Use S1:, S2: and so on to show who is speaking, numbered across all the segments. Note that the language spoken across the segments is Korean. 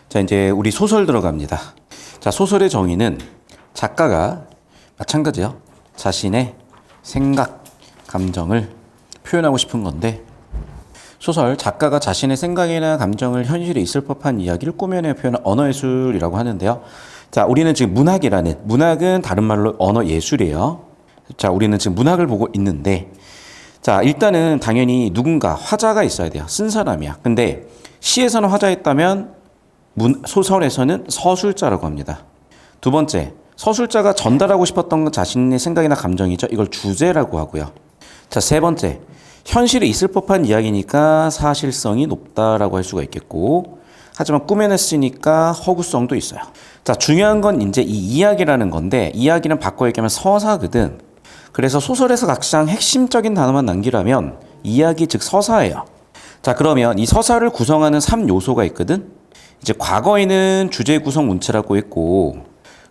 S1: 자, 이제 우리 소설 들어갑니다. 자, 소설의 정의는 작가가 마찬가지요. 자신의 생각, 감정을 표현하고 싶은 건데, 소설 작가가 자신의 생각이나 감정을 현실에 있을 법한 이야기를 꾸며내 표현한 언어예술이라고 하는데요. 자, 우리는 지금 문학은 다른 말로 언어예술이에요. 자, 우리는 지금 문학을 보고 있는데, 자, 일단은 당연히 누군가 화자가 있어야 돼요. 쓴 사람이야. 근데 시에서는 화자였다면 소설에서는 서술자라고 합니다. 두 번째, 서술자가 전달하고 싶었던 건 자신의 생각이나 감정이죠. 이걸 주제라고 하고요. 자, 세 번째, 현실에 있을 법한 이야기니까 사실성이 높다라고 할 수가 있겠고, 하지만 꾸며냈으니까 허구성도 있어요. 자, 중요한 건 이제 이 이야기라는 건데, 이야기는 바꿔 얘기하면 서사거든. 그래서 소설에서 가장 핵심적인 단어만 남기라면 이야기 즉 서사예요. 자, 그러면 이 서사를 구성하는 3요소가 있거든. 이제 과거에는 주제 구성 문체라고 했고,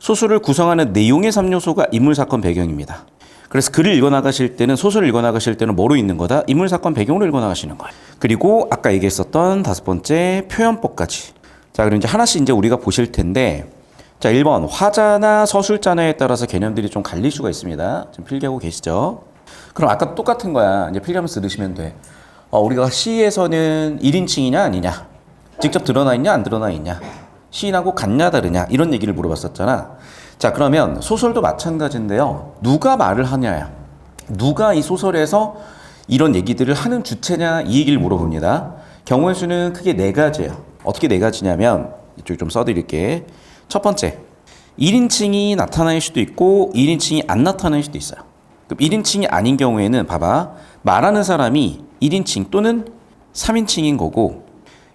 S1: 소설을 구성하는 내용의 3요소가 인물 사건 배경입니다. 그래서 글을 읽어나가실 때는, 소설을 읽어나가실 때는 뭐로 읽는 거다? 인물 사건 배경으로 읽어나가시는 거예요. 그리고 아까 얘기했었던 5번째 표현법까지. 자, 그럼 이제 하나씩 이제 우리가 보실 텐데, 자, 1번 화자나 서술자나에 따라서 개념들이 좀 갈릴 수가 있습니다. 지금 필기하고 계시죠? 그럼 아까 똑같은 거야. 이제 필기하면서 들으시면 돼. 우리가 시에서는 1인칭이냐 아니냐, 직접 드러나 있냐 안 드러나 있냐, 시인하고 같냐 다르냐, 이런 얘기를 물어봤었잖아. 자, 그러면 소설도 마찬가지인데요. 누가 말을 하냐야. 누가 이 소설에서 이런 얘기들을 하는 주체냐, 이 얘기를 물어봅니다. 경우의 수는 크게 4가지예요. 어떻게 4가지냐면 이쪽에 좀 써드릴게. 첫 번째, 1인칭이 나타날 수도 있고 1인칭이 안 나타날 수도 있어요. 그럼 1인칭이 아닌 경우에는 봐봐, 말하는 사람이 1인칭 또는 3인칭인 거고,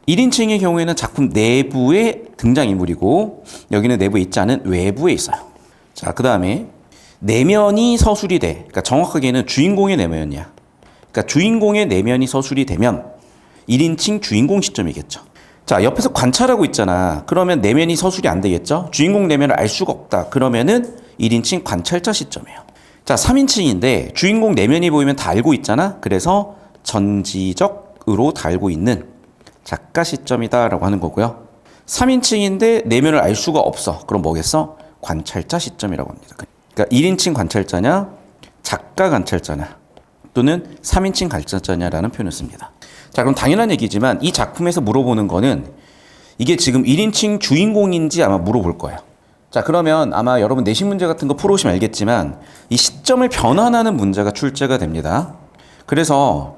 S1: 1인칭의 경우에는 작품 내부의 등장인물이고, 여기는 내부에 있지 않은 외부에 있어요. 자, 그 다음에 내면이 서술이 돼. 그러니까 정확하게는 주인공의 내면이야. 그러니까 주인공의 내면이 서술이 되면 1인칭 주인공 시점이겠죠. 자, 옆에서 관찰하고 있잖아. 그러면 내면이 서술이 안 되겠죠? 주인공 내면을 알 수가 없다. 그러면은 1인칭 관찰자 시점이에요. 자, 3인칭인데 주인공 내면이 보이면 다 알고 있잖아. 그래서 전지적으로 다 알고 있는 작가 시점이다라고 하는 거고요. 3인칭인데 내면을 알 수가 없어. 그럼 뭐겠어? 관찰자 시점이라고 합니다. 그러니까 1인칭 관찰자냐, 작가 관찰자냐, 또는 3인칭 관찰자냐라는 표현을 씁니다. 자, 그럼 당연한 얘기지만 이 작품에서 물어보는 거는 이게 지금 1인칭 주인공인지 아마 물어볼 거예요. 자, 그러면 아마 여러분 내신 문제 같은 거 풀어오시면 알겠지만 이 시점을 변환하는 문제가 출제가 됩니다. 그래서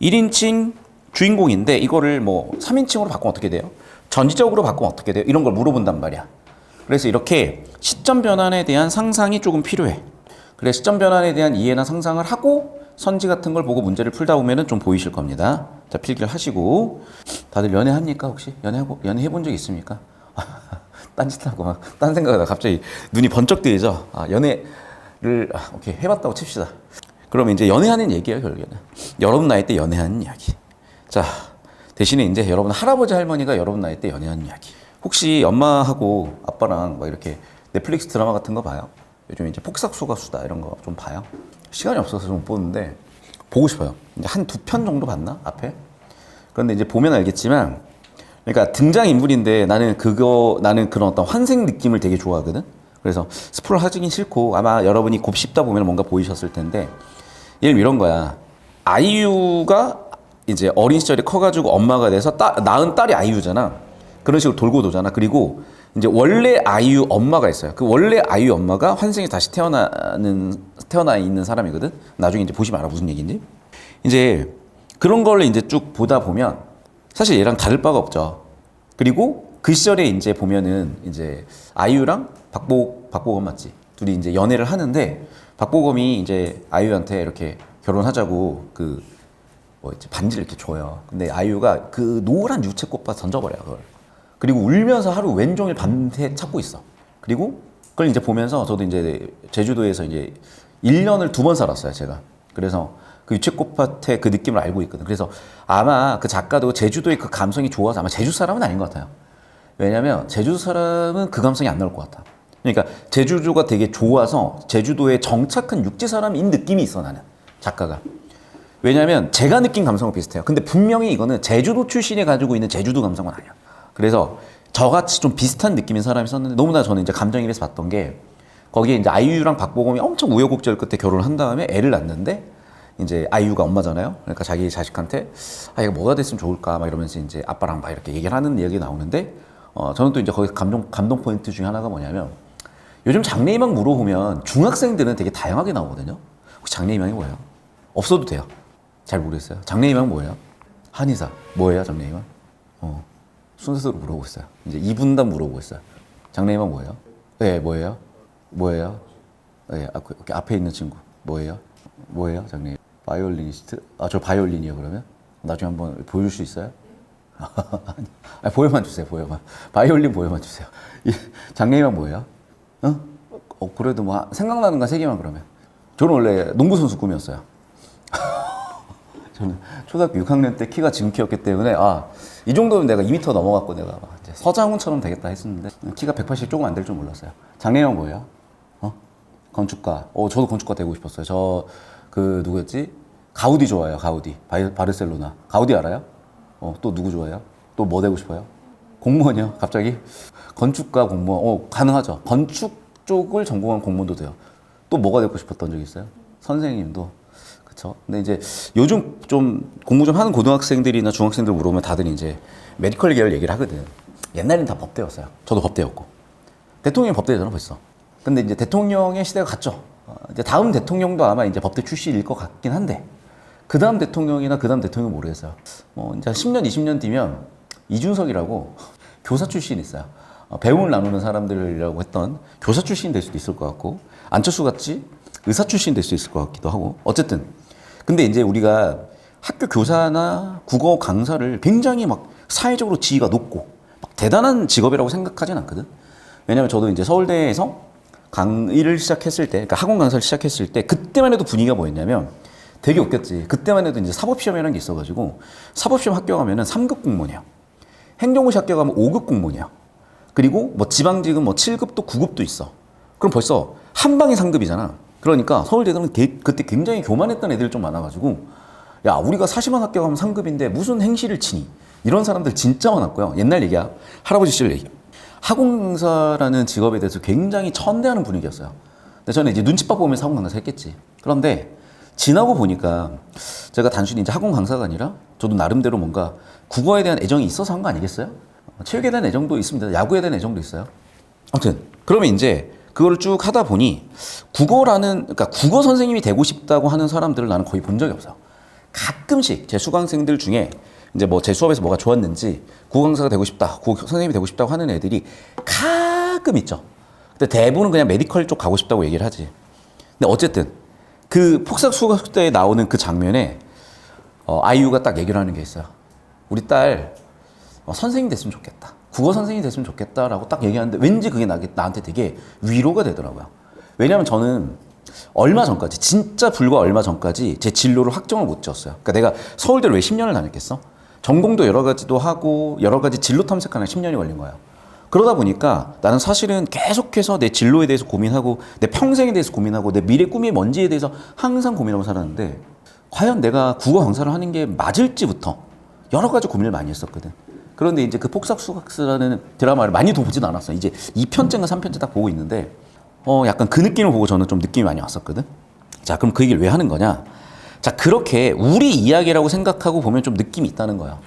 S1: 1인칭 주인공인데 이거를 뭐 3인칭으로 바꾸면 어떻게 돼요? 전지적으로 바꾸면 어떻게 돼요? 이런 걸 물어본단 말이야. 그래서 이렇게 시점 변환에 대한 상상이 조금 필요해. 그래서 시점 변환에 대한 이해나 상상을 하고 선지 같은 걸 보고 문제를 풀다 보면은 좀 보이실 겁니다. 자, 필기를 하시고. 다들 연애합니까 혹시? 연애해본 적 있습니까? 딴짓하고 막 딴 생각하다 갑자기 눈이 번쩍 뜨이죠? 연애를 오케이, 해봤다고 칩시다. 그러면 이제 연애하는 얘기예요, 결국에는. 여러분 나이 때 연애하는 이야기. 자, 대신에 이제 여러분 할아버지 할머니가 여러분 나이 때 연애하는 이야기. 혹시 엄마하고 아빠랑 막 이렇게 넷플릭스 드라마 같은 거 봐요? 요즘 이제 폭삭소가수다 이런 거 좀 봐요? 시간이 없어서 좀 못 보는데 보고 싶어요. 이제 한 2편 정도 봤나? 앞에? 그런데 이제 보면 알겠지만, 그러니까 등장인물인데 나는 그런 어떤 환생 느낌을 되게 좋아하거든? 그래서 스포를 하긴 싫고, 아마 여러분이 곱씹다 보면 뭔가 보이셨을 텐데, 예를 들면 이런 거야. 아이유가 이제 어린 시절에 커가지고 엄마가 돼서 낳은 딸이 아이유잖아. 그런 식으로 돌고 도잖아. 그리고 이제 원래 아이유 엄마가 있어요. 그 원래 아이유 엄마가 환생에 다시 태어나 있는 사람이거든. 나중에 이제 보시면 알아 무슨 얘기인지. 이제 그런 걸 이제 쭉 보다 보면 사실 얘랑 다를 바가 없죠. 그리고 그 시절에 이제 보면은 이제 아이유랑 박보검 맞지? 둘이 이제 연애를 하는데 박보검이 이제 아이유한테 이렇게 결혼하자고 반지를 이렇게 줘요. 근데 아이유가 그 노란 유채꽃밭 던져버려요, 그걸. 그리고 울면서 하루 왼종일 밤새 찾고 있어. 그리고 그걸 이제 보면서 저도 이제 제주도에서 이제 1년을 2번 살았어요, 제가. 그래서 그 유채꽃밭의 그 느낌을 알고 있거든. 그래서 아마 그 작가도 제주도의 그 감성이 좋아서 아마 제주 사람은 아닌 것 같아요. 왜냐면 제주 사람은 그 감성이 안 나올 것 같아. 그러니까 제주도가 되게 좋아서 제주도에 정착한 육지 사람인 느낌이 있어, 나는. 작가가. 왜냐면 제가 느낀 감성은 비슷해요. 근데 분명히 이거는 제주도 출신이 가지고 있는 제주도 감성은 아니야. 그래서 저같이 좀 비슷한 느낌인 사람이 있었는데 너무나 저는 이제 감정이입해서 봤던 게 거기에 이제 아이유랑 박보검이 엄청 우여곡절 끝에 결혼을 한 다음에 애를 낳는데 이제 아이유가 엄마잖아요. 그러니까 자기 자식한테 이거 뭐가 됐으면 좋을까 막 이러면서 이제 아빠랑 막 이렇게 얘기를 하는 이야기 나오는데 저는 또 이제 거기 감동 포인트 중에 하나가 뭐냐면 요즘 장래희망 물어보면 중학생들은 되게 다양하게 나오거든요. 혹시 장래희망이 뭐예요? 없어도 돼요. 잘 모르겠어요. 장래희망 뭐예요? 한의사. 뭐예요, 장래희망? 순서대로 물어보고 있어요. 이제 2분단 물어보고 있어요. 장래희망 뭐예요? 네, 뭐예요? 뭐예요? 네, 앞에 있는 친구. 뭐예요? 뭐예요, 장래희망? 바이올리니스트? 저 바이올린이요, 그러면? 나중에 한번 보여줄 수 있어요? 아니, 보여만 주세요, 보여만. 바이올린 보여만 주세요. 장래희망 뭐예요? 그래도 뭐, 생각나는 건 3개만 그러면. 저는 원래 농구선수 꿈이었어요. 저는 초등학교 6학년 때 키가 지금 키였기 때문에 이 정도면 내가 2m 넘어갔고 내가 이제 서장훈처럼 되겠다 했었는데 키가 180 조금 안 될 줄 몰랐어요. 장래희망 뭐예요? 건축가. 저도 건축가 되고 싶었어요. 저 누구였지? 가우디 좋아해요. 가우디. 바르셀로나. 가우디 알아요? 또 누구 좋아해요? 또 뭐 되고 싶어요? 공무원이요? 갑자기? 건축가, 공무원. 가능하죠. 건축 쪽을 전공한 공무원도 돼요. 또 뭐가 되고 싶었던 적 있어요? 선생님도. 그쵸? 근데 이제 요즘 좀 공부 좀 하는 고등학생들이나 중학생들 물어보면 다들 이제 메디컬 계열 얘기를 하거든. 옛날엔 다 법대였어요. 저도 법대였고. 대통령이 법대잖아, 벌써. 근데 이제 대통령의 시대가 갔죠. 이제 다음 대통령도 아마 이제 법대 출신일 것 같긴 한데, 그 다음 대통령이나 그 다음 대통령 모르겠어요. 이제 10년, 20년 뒤면 이준석이라고 교사 출신이 있어요. 배움을 나누는 사람들이라고 했던 교사 출신 될 수도 있을 것 같고, 안철수 같이 의사 출신 될 수 있을 것 같기도 하고, 어쨌든. 근데 이제 우리가 학교 교사나 국어 강사를 굉장히 막 사회적으로 지위가 높고, 막 대단한 직업이라고 생각하진 않거든. 왜냐면 저도 이제 서울대에서 강의를 시작했을 때, 그러니까 학원 강사를 시작했을 때, 그때만 해도 분위기가 뭐였냐면 되게 웃겼지. 그때만 해도 이제 사법시험이라는 게 있어가지고, 사법시험 합격하면은 3급 공무원이야. 행정고시 합격하면 5급 공무원이야. 그리고 뭐 지방직은 뭐 7급도 9급도 있어. 그럼 벌써 한 방에 상급이잖아. 그러니까 서울대들은 그때 굉장히 교만했던 애들이 좀 많아가지고, 야, 우리가 사시만 합격하면 상급인데 무슨 행시를 치니? 이런 사람들 진짜 많았고요. 옛날 얘기야. 할아버지 시절 얘기. 학원 강사라는 직업에 대해서 굉장히 천대하는 분위기였어요. 근데 저는 이제 눈치밥 보면서 학원 강사 했겠지. 그런데 지나고 보니까 제가 단순히 이제 학원 강사가 아니라 저도 나름대로 뭔가 국어에 대한 애정이 있어서 한 거 아니겠어요? 체육에 대한 애정도 있습니다. 야구에 대한 애정도 있어요. 아무튼 그러면 이제 그걸 쭉 하다 보니 그러니까 국어 선생님이 되고 싶다고 하는 사람들을 나는 거의 본 적이 없어요. 가끔씩 제 수강생들 중에 이제 뭐 제 수업에서 뭐가 좋았는지 국어 강사가 되고 싶다, 국어 선생님이 되고 싶다고 하는 애들이 가끔 있죠. 근데 대부분은 그냥 메디컬 쪽 가고 싶다고 얘기를 하지. 근데 어쨌든 그 폭삭 수학대에 나오는 그 장면에 아이유가 딱 얘기를 하는 게 있어요. 우리 딸 선생님 됐으면 좋겠다. 국어 선생님이 됐으면 좋겠다라고 딱 얘기하는데 왠지 그게 나한테 되게 위로가 되더라고요. 왜냐하면 저는 얼마 전까지, 진짜 불과 얼마 전까지 제 진로를 확정을 못 지었어요. 그러니까 내가 서울대를 왜 10년을 다녔겠어? 전공도 여러 가지도 하고 여러 가지 진로 탐색하는 10년이 걸린 거예요. 그러다 보니까 나는 사실은 계속해서 내 진로에 대해서 고민하고 내 평생에 대해서 고민하고 내 미래 꿈이 뭔지에 대해서 항상 고민하고 살았는데 과연 내가 국어 강사를 하는 게 맞을지부터 여러 가지 고민을 많이 했었거든. 그런데 이제 그 폭삭수학스라는 드라마를 많이도 보진 않았어. 이제 2편째인가 3편째 딱 보고 있는데 약간 그 느낌을 보고 저는 좀 느낌이 많이 왔었거든. 자, 그럼 그 얘기를 왜 하는 거냐? 자, 그렇게 우리 이야기라고 생각하고 보면 좀 느낌이 있다는 거야.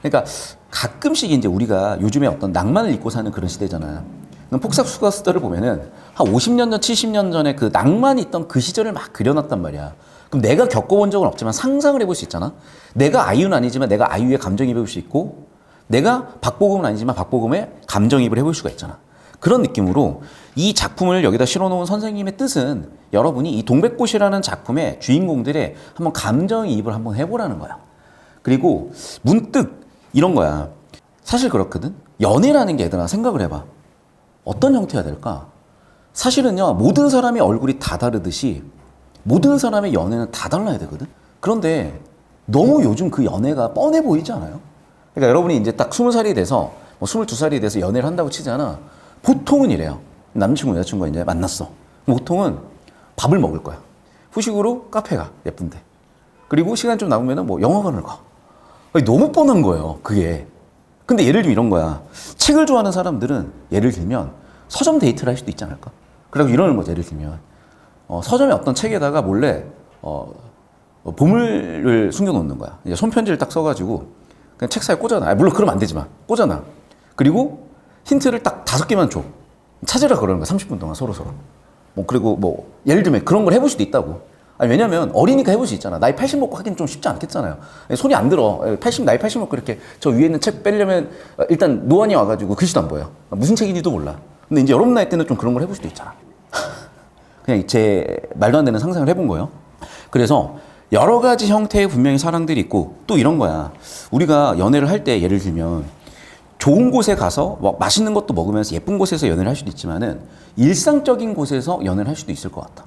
S1: 그러니까 가끔씩 이제 우리가 요즘에 어떤 낭만을 잊고 사는 그런 시대잖아요. 폭삭수학스를 보면은 한 50년 전, 70년 전에 그 낭만이 있던 그 시절을 막 그려놨단 말이야. 그럼 내가 겪어본 적은 없지만 상상을 해볼 수 있잖아. 내가 아이유는 아니지만 내가 아이유의 감정이입을 해볼 수 있고, 내가 박보검은 아니지만 박보검의 감정이입을 해볼 수가 있잖아. 그런 느낌으로 이 작품을 여기다 실어놓은 선생님의 뜻은 여러분이 이 동백꽃이라는 작품의 주인공들의 한번 감정이입을 한번 해보라는 거야. 그리고 문득 이런 거야. 사실 그렇거든. 연애라는 게 얘들아 생각을 해봐. 어떤 형태가 될까? 사실은요, 모든 사람의 얼굴이 다 다르듯이 모든 사람의 연애는 다 달라야 되거든. 그런데 너무 요즘 그 연애가 뻔해 보이지 않아요? 그러니까 여러분이 이제 딱 20살이 돼서 뭐 22살이 돼서 연애를 한다고 치잖아. 보통은 이래요. 남자친구 여자친구가 이제 만났어. 보통은 밥을 먹을 거야. 후식으로 카페 가. 예쁜데. 그리고 시간 좀 남으면 뭐 영화관을 가. 너무 뻔한 거예요. 그게. 근데 예를 들면 이런 거야. 책을 좋아하는 사람들은 예를 들면 서점 데이트를 할 수도 있지 않을까? 그리고 이러는 거지. 예를 들면 서점의 어떤 책에다가 몰래 보물을 숨겨놓는 거야. 이제 손편지를 딱 써가지고 그냥 책 사이에 꽂아놔. 물론 그러면 안 되지만 꽂아놔. 그리고 힌트를 딱 5개만 줘. 찾으라 그러는 거야. 30분 동안 서로서로. 그리고 예를 들면 그런 걸 해볼 수도 있다고. 아니, 왜냐면 어리니까 해볼 수 있잖아. 나이 80 먹고 하긴 좀 쉽지 않겠잖아요. 손이 안 들어. 나이 80 먹고 이렇게 저 위에 있는 책 빼려면 일단 노안이 와가지고 글씨도 안 보여. 무슨 책인지도 몰라. 근데 이제 여러분 나이 때는 좀 그런 걸 해볼 수도 있잖아. 그냥 제 말도 안 되는 상상을 해본 거예요. 그래서 여러 가지 형태의 분명히 사랑들이 있고 또 이런 거야. 우리가 연애를 할 때 예를 들면 좋은 곳에 가서 맛있는 것도 먹으면서 예쁜 곳에서 연애를 할 수도 있지만은 일상적인 곳에서 연애를 할 수도 있을 것 같아.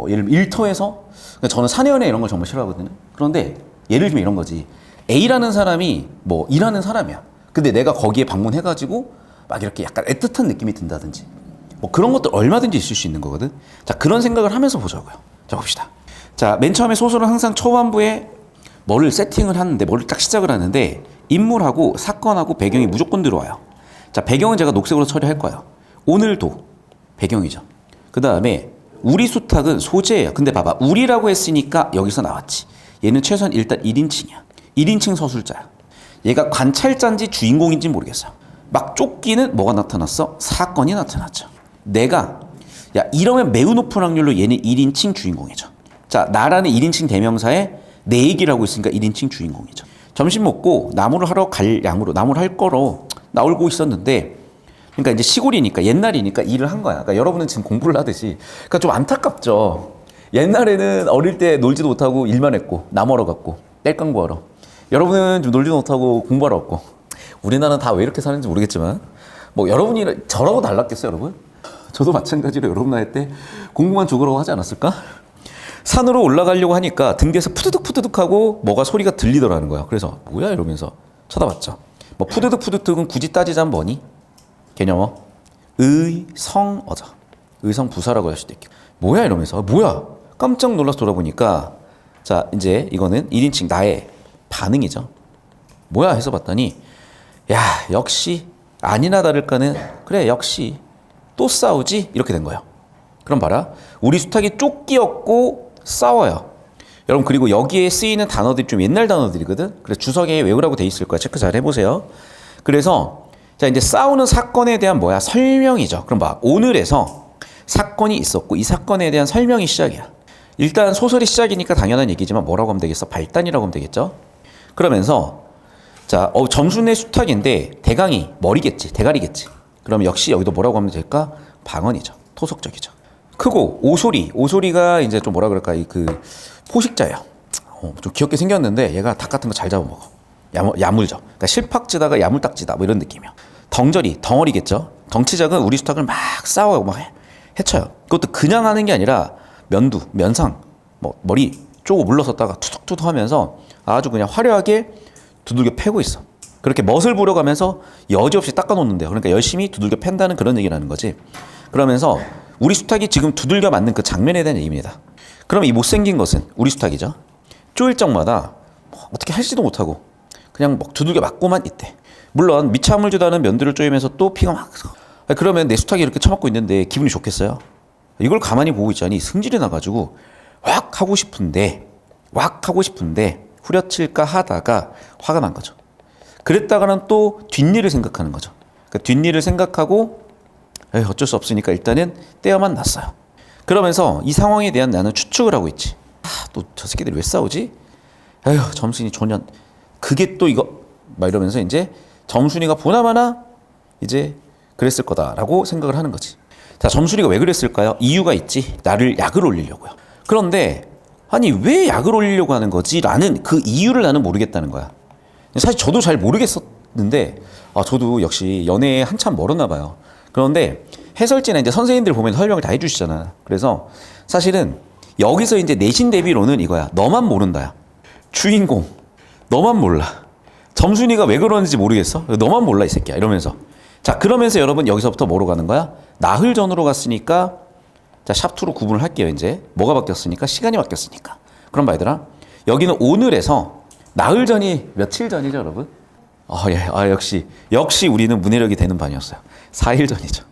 S1: 예를 들면 일터에서, 저는 사내 연애 이런 걸 정말 싫어하거든요. 그런데 예를 들면 이런 거지. A라는 사람이 일하는 사람이야. 근데 내가 거기에 방문해가지고 막 이렇게 약간 애틋한 느낌이 든다든지 그런 것들 얼마든지 있을 수 있는 거거든. 자, 그런 생각을 하면서 보자고요. 자, 봅시다. 자, 맨 처음에 소설은 항상 초반부에 뭐를 세팅을 하는데, 뭐를 딱 시작을 하는데 인물하고 사건하고 배경이 무조건 들어와요. 자, 배경은 제가 녹색으로 처리할 거예요. 오늘도 배경이죠. 그 다음에 우리 수탉은 소재예요. 근데 봐봐, 우리라고 했으니까 여기서 나왔지. 얘는 최소한 일단 1인칭이야. 1인칭 서술자야. 얘가 관찰자인지 주인공인지 모르겠어요. 막 쫓기는 뭐가 나타났어? 사건이 나타났죠. 이러면 매우 높은 확률로 얘는 1인칭 주인공이죠. 자, 나라는 1인칭 대명사에 내 얘기를 하고 있으니까 1인칭 주인공이죠. 점심 먹고 나무를 하러 갈 양으로, 나무를 할 거로 나오고 있었는데, 그러니까 이제 시골이니까 옛날이니까 일을 한 거야. 그러니까 여러분은 지금 공부를 하듯이. 그러니까 좀 안타깝죠. 옛날에는 어릴 때 놀지도 못하고 일만 했고, 나무하러 갔고, 땔감 구하러. 여러분은 좀 놀지도 못하고 공부하러 갔고. 우리나라는 다 왜 이렇게 사는지 모르겠지만, 여러분이 저라고 달랐겠어요, 여러분? 저도 마찬가지로 여러분 나이 때 공부만 죽으라고 하지 않았을까? 산으로 올라가려고 하니까 등 뒤에서 푸드득 하고 뭐가 소리가 들리더라는 거야. 그래서 뭐야 이러면서 쳐다봤죠. 푸드득은 굳이 따지자면 뭐니? 개념어 의성어죠. 의성부사라고 할 수도 있고. 뭐야 이러면서 뭐야? 깜짝 놀라서 돌아보니까 자, 이제 이거는 1인칭 나의 반응이죠. 뭐야 해서 봤더니 야, 역시 아니나 다를까는 그래, 역시 또 싸우지? 이렇게 된 거예요. 그럼 봐라. 우리 수탉이 쫓기었고 싸워요. 여러분, 그리고 여기에 쓰이는 단어들이 좀 옛날 단어들이거든. 그래서 주석에 외우라고 돼 있을 거야. 체크 잘 해보세요. 그래서 자, 이제 싸우는 사건에 대한 설명이죠. 그럼 봐. 오늘에서 사건이 있었고 이 사건에 대한 설명이 시작이야. 일단 소설이 시작이니까 당연한 얘기지만 뭐라고 하면 되겠어? 발단이라고 하면 되겠죠. 그러면서 자, 점순의 수탉인데 대강이 머리겠지. 대가리겠지. 그러면 역시 여기도 뭐라고 하면 될까? 방언이죠. 토속적이죠. 크고 오소리가 이제 좀 뭐라 그럴까, 포식자예요. 좀 귀엽게 생겼는데 얘가 닭 같은 거 잘 잡아먹어. 야물죠. 그러니까 실팍지다가 야물딱지다 이런 느낌이에요. 덩어리겠죠. 덩치작은 우리 수탉을 막 싸워요. 막 해쳐요. 그것도 그냥 하는 게 아니라 면상, 머리 쪼고 물러섰다가 투둑투둑 하면서 아주 그냥 화려하게 두들겨 패고 있어. 그렇게 멋을 부려가면서 여지없이 닦아놓는데요. 그러니까 열심히 두들겨 팬다는 그런 얘기라는 거지. 그러면서 우리 수탉이 지금 두들겨 맞는 그 장면에 대한 얘기입니다. 그럼 이 못생긴 것은 우리 수탉이죠. 쪼일 적마다 어떻게 할지도 못하고 그냥 두들겨 맞고만 있대. 물론 미참을지도 않은 면들을 쪼이면서 또 피가 막. 그러면 내 수탉이 이렇게 처맞고 있는데 기분이 좋겠어요? 이걸 가만히 보고 있자니 승질이 나가지고 확 하고 싶은데 후려칠까 하다가 화가 난 거죠. 그랬다가는 또 뒷일을 생각하는 거죠. 그러니까 뒷일을 생각하고 어쩔 수 없으니까 일단은 떼어만 놨어요. 그러면서 이 상황에 대한 나는 추측을 하고 있지. 또 저 새끼들이 왜 싸우지? 점순이 조년. 그게 또 이거 막 이러면서 이제 점순이가 보나마나 이제 그랬을 거다라고 생각을 하는 거지. 자, 점순이가 왜 그랬을까요? 이유가 있지. 나를 약을 올리려고요. 그런데 아니 왜 약을 올리려고 하는 거지? 라는 그 이유를 나는 모르겠다는 거야. 사실 저도 잘 모르겠었는데 저도 역시 연애에 한참 멀었나 봐요. 그런데 해설지나 이제 선생님들 보면 설명을 다 해주시잖아. 그래서 사실은 여기서 이제 내신 대비로는 이거야. 너만 모른다야. 주인공 너만 몰라. 점순이가 왜 그러는지 모르겠어? 너만 몰라 이 새끼야 이러면서. 자, 그러면서 여러분 여기서부터 뭐로 가는 거야? 나흘 전으로 갔으니까 자, 샵2로 구분을 할게요. 이제 뭐가 바뀌었으니까? 시간이 바뀌었으니까. 그럼 봐 얘들아, 여기는 오늘에서 나흘 전이 며칠 전이죠 여러분? 예. 역시 우리는 문해력이 되는 반이었어요. 4일 전이죠.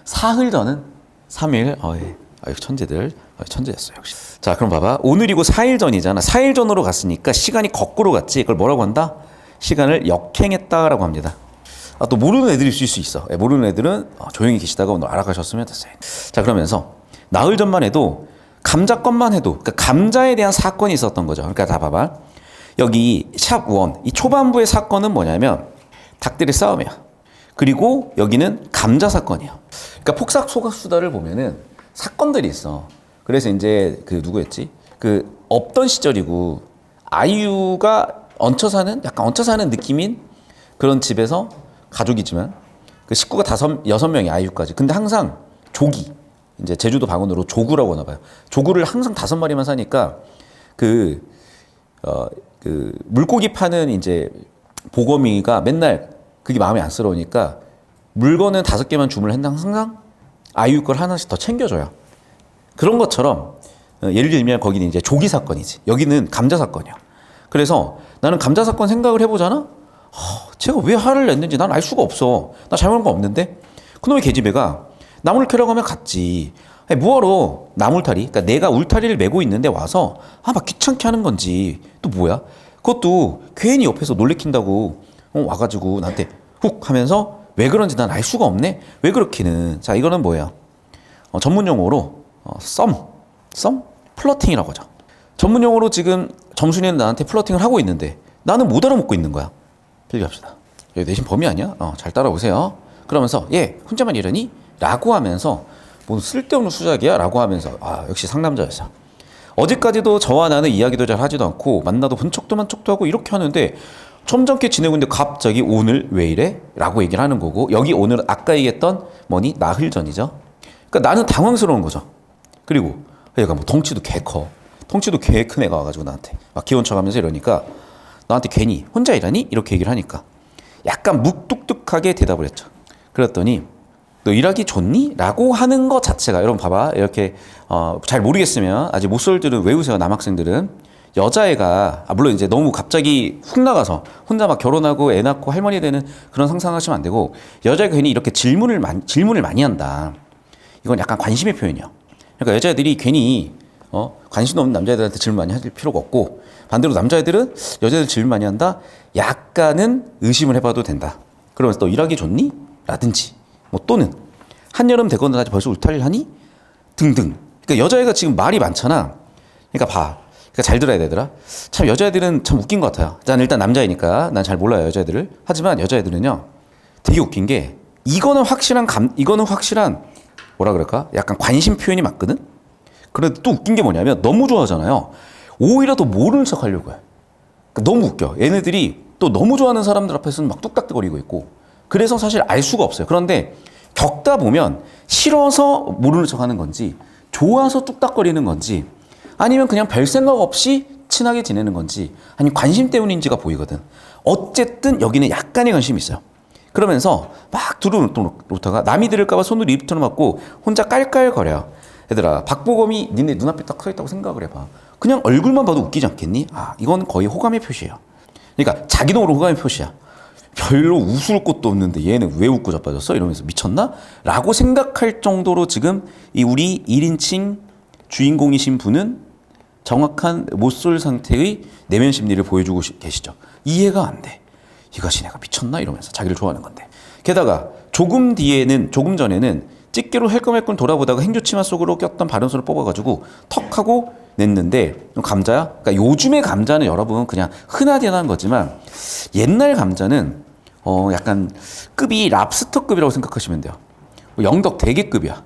S1: 사흘 전은 3일. 예. 천재들. 천재였어요, 역시. 자, 그럼 봐봐. 오늘이고 4일 전이잖아. 4일 전으로 갔으니까 시간이 거꾸로 갔지. 그걸 뭐라고 한다? 시간을 역행했다라고 합니다. 또 모르는 애들이 있을 수 있어. 모르는 애들은 조용히 계시다가 오늘 알아가셨으면 됐어요. 자, 그러면서 나흘 전만 해도 감자 건만 해도, 그러니까 감자에 대한 사건이 있었던 거죠. 그러니까 다 봐봐. 여기 샵 1, 이 초반부의 사건은 뭐냐면 닭들의 싸움이야. 그리고 여기는 감자 사건이야. 그러니까 폭삭 소각수다를 보면은 사건들이 있어. 그래서 이제 그 누구였지? 그 없던 시절이고 아이유가 약간 얹혀 사는 느낌인 그런 집에서 가족이지만 그 식구가 6명이 아이유까지. 근데 항상 조기, 이제 제주도 방언으로 조구라고 하나 봐요. 조구를 항상 5마리만 사니까 그 물고기 파는 이제 보검이가 맨날 그게 마음에 안쓰러우니까 물건은 5개만 주문을 했는데 항상 아이유 걸 하나씩 더 챙겨줘요. 그런 것처럼 예를 들면 거기는 이제 조기 사건이지. 여기는 감자 사건이야. 그래서 나는 감자 사건 생각을 해보잖아? 제가 왜 화를 냈는지 난 알 수가 없어. 나 잘못한 거 없는데? 그놈의 계집애가 나무를 캐러 가면 갔지. 아니, 뭐하러 나물타리? 그러니까 내가 울타리를 메고 있는데 와서 막 귀찮게 하는 건지. 또 뭐야? 그것도 괜히 옆에서 놀래킨다고 와가지고 나한테 훅 하면서 왜 그런지 난 알 수가 없네? 왜 그렇게는? 자, 이거는 뭐예요? 전문 용어로 썸? 플러팅이라고 하죠. 전문 용어로 지금 점순이는 나한테 플러팅을 하고 있는데 나는 못 알아먹고 있는 거야. 필기합시다. 여기 내신 범위 아니야? 잘 따라오세요. 그러면서 얘 혼자만 이러니? 라고 하면서 뭐 쓸데없는 수작이야? 라고 하면서 역시 상남자였어. 어제까지도 저와 나는 이야기도 잘 하지도 않고 만나도 본 척도 만 척도 하고 이렇게 하는데 점잖게 지내고 있는데 갑자기 오늘 왜 이래? 라고 얘기를 하는 거고 여기 오늘은 아까 얘기했던 뭐니? 나흘 전이죠. 그러니까 나는 당황스러운 거죠. 그리고 얘가 뭐 덩치도 개 큰 애가 와가지고 나한테 막 귀여운 척하면서 이러니까 나한테 괜히 혼자 일하니? 이렇게 얘기를 하니까 약간 묵뚝뚝하게 대답을 했죠. 그랬더니 너 일하기 좋니? 라고 하는 것 자체가 여러분 봐봐 이렇게 잘 모르겠으면 아직 못쏠들은 외우세요. 남학생들은 여자애가 물론 이제 너무 갑자기 훅 나가서 혼자 막 결혼하고 애 낳고 할머니 되는 그런 상상하시면 안 되고 여자애가 괜히 이렇게 질문을 많이 한다. 이건 약간 관심의 표현이야. 그러니까 여자애들이 괜히 관심 없는 남자애들한테 질문 많이 할 필요가 없고 반대로 남자애들은 여자애들 질문 많이 한다. 약간은 의심을 해봐도 된다. 그러면서 너 일하기 좋니? 라든지 뭐 또는 한여름 되거든 아직 벌써 울타리를 하니? 등등. 그러니까 여자애가 지금 말이 많잖아. 그러니까 잘 들어야 되더라. 참 여자애들은 참 웃긴 것 같아요. 난 일단 남자이니까 난 잘 몰라요 여자애들을. 하지만 여자애들은요 되게 웃긴 게 이거는 확실한 뭐라 그럴까? 약간 관심 표현이 맞거든? 그런데 또 웃긴 게 뭐냐면 너무 좋아하잖아요. 오히려 더 모르는 척 하려고 해. 그러니까 너무 웃겨. 얘네들이 또 너무 좋아하는 사람들 앞에서는 막 뚝딱거리고 있고 그래서 사실 알 수가 없어요. 그런데 겪다 보면 싫어서 모르는 척 하는 건지 좋아서 뚝딱거리는 건지 아니면 그냥 별 생각 없이 친하게 지내는 건지 아니면 관심 때문인지가 보이거든. 어쨌든 여기는 약간의 관심이 있어요. 그러면서 막 들어놓다가 남이 들을까봐 손으로 입틀어 맞고 혼자 깔깔거려. 얘들아 박보검이 니네 눈앞에 딱 서 있다고 생각을 해봐. 그냥 얼굴만 봐도 웃기지 않겠니? 이건 거의 호감의 표시예요. 그러니까 자기동으로 호감의 표시야. 별로 웃을 것도 없는데 얘는 왜 웃고 자빠졌어? 이러면서 미쳤나? 라고 생각할 정도로 지금 이 우리 1인칭 주인공이신 분은 정확한 못쏠 상태의 내면 심리를 보여주고 계시죠. 이해가 안 돼. 이것이 내가 미쳤나? 이러면서 자기를 좋아하는 건데. 게다가 조금 전에는 집게로 헬끔헬끔 돌아보다가 행주치마 속으로 꼈던 바른손을 뽑아가지고 턱 하고 냈는데 감자야? 그러니까 요즘의 감자는 여러분 그냥 흔하디흔한 거지만 옛날 감자는 약간 급이 랍스터급이라고 생각하시면 돼요. 영덕 대게급이야.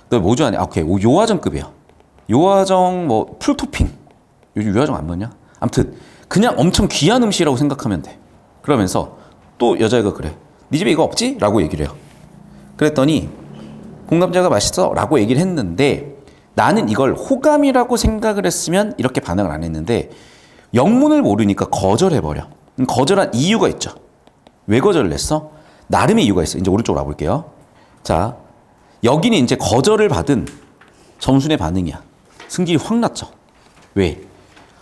S1: 너 뭐 좋아하냐? 오케이. 요화정급이야. 요화정 뭐 풀토핑. 요즘 요화정 안 먹냐? 아무튼 그냥 엄청 귀한 음식이라고 생각하면 돼. 그러면서 또 여자애가 그래. 네 집에 이거 없지? 라고 얘기를 해요. 그랬더니 공감자가 맛있어? 라고 얘기를 했는데 나는 이걸 호감이라고 생각을 했으면 이렇게 반응을 안 했는데 영문을 모르니까 거절해버려. 거절한 이유가 있죠. 왜 거절을 했어? 나름의 이유가 있어. 이제 오른쪽으로 와볼게요. 자, 여기는 이제 거절을 받은 점순의 반응이야. 승질이 확 났죠. 왜?